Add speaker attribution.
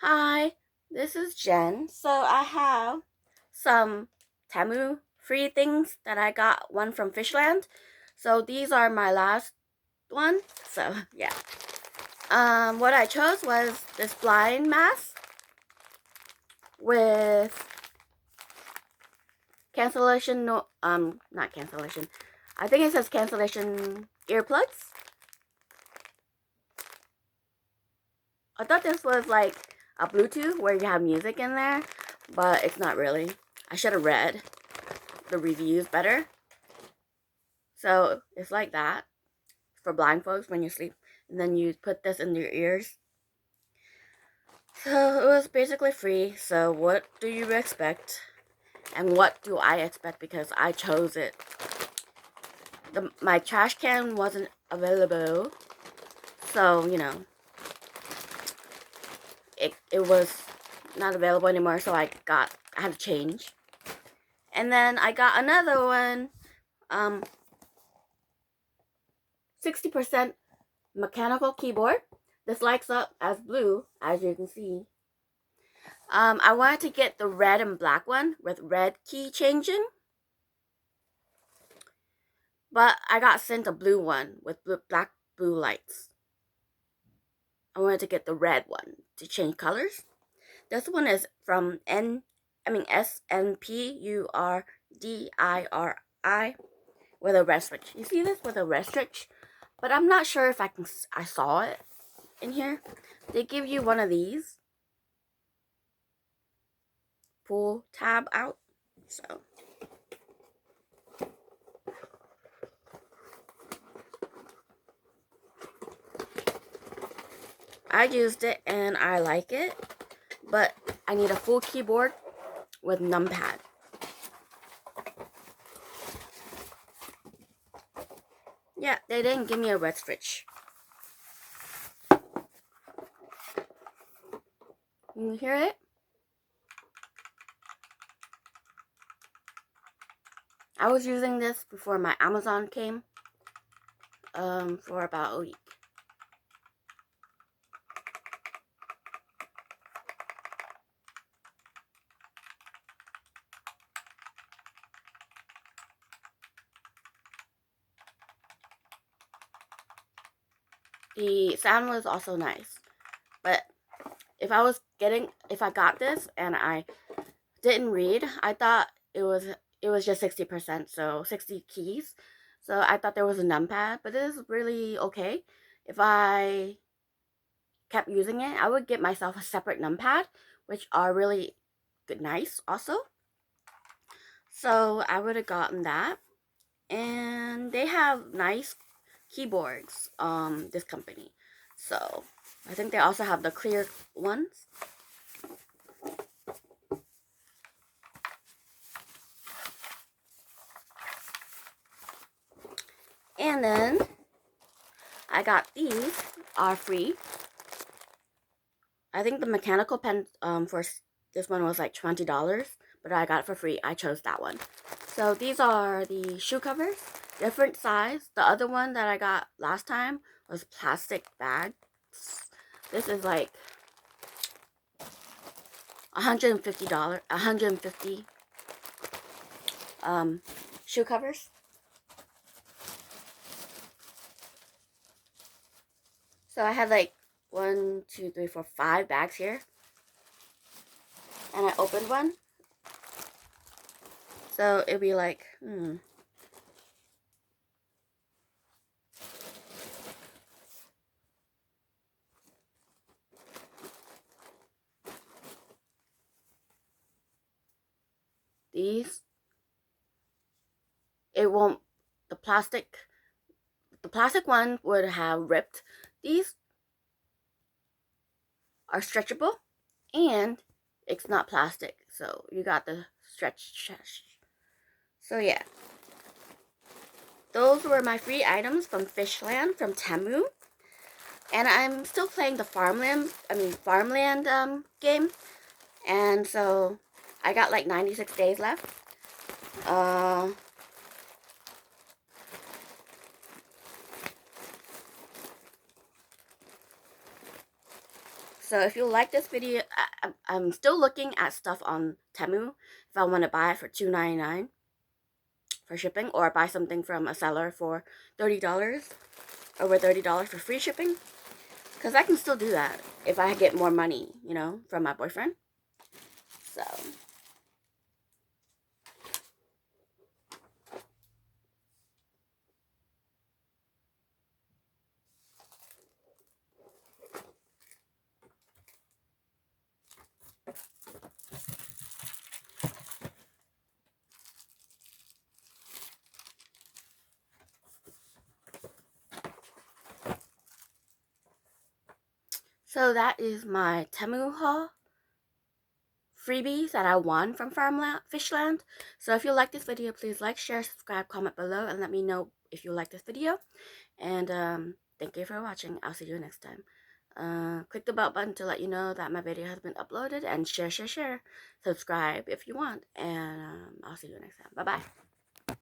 Speaker 1: Hi, this is Jen. So I have some Temu free things that I got one from Fishland. So these are my last one. So yeah. What I chose was this blind mask with cancellation no not cancellation. I think it says cancellation earplugs. I thought this was like a Bluetooth where you have music in there, but it's not really. I should have read the reviews better. So it's like that for blind folks when you sleep, and then you put this in your ears. So it was basically free. So what do you expect? And what do I expect because I chose it? My trash can wasn't available, so it was not available anymore. So I had to change, and then I got another one. 60% mechanical keyboard. This lights up as blue, as you can see. I wanted to get the red and black one with red key changing, but I got sent a blue one with blue lights. I wanted to get the red one to change colors. This one is from SNPURDIRI with a red switch. You see this with a red switch, but I'm not sure if I saw it in here. They give you one of these. Pull tab out. So I used it and I like it, but I need a full keyboard with numpad. Yeah, they didn't give me a red switch. You hear it? I was using this before my Amazon came, for about a week. The sound was also nice, but if I got this and I didn't read, I thought it was just 60%, so 60 keys. So I thought there was a numpad, but it is really okay. If I kept using it, I would get myself a separate numpad, which are really good, nice also. So I would have gotten that. And they have nice keyboards, this company. So I think they also have the clear ones. And then I got these are free. I think the mechanical pen for this one was like $20, but I got it for free. I chose that one. So these are the shoe covers, different size. The other one that I got last time was plastic bags. This is like $150, 150 shoe covers. So I had like 1, 2, 3, 4, 5 bags here, and I opened one. So it'd be like, these. It won't. The plastic. The plastic one would have ripped. These are stretchable, and it's not plastic, so you got the stretch. So yeah, those were my free items from Fishland from Temu, and I'm still playing the farmland game, and so I got like 96 days left. So if you like this video, I'm still looking at stuff on Temu if I want to buy it for $2.99 for shipping, or buy something from a seller for $30, over $30 for free shipping. Because I can still do that if I get more money, you know, from my boyfriend. So that is my Temu haul freebies that I won from Fishland. So if you like this video, please like, share, subscribe, comment below, and let me know if you like this video. And thank you for watching. I'll see you next time. Click the bell button to let you know that my video has been uploaded, and share. Subscribe if you want, and I'll see you next time. Bye bye.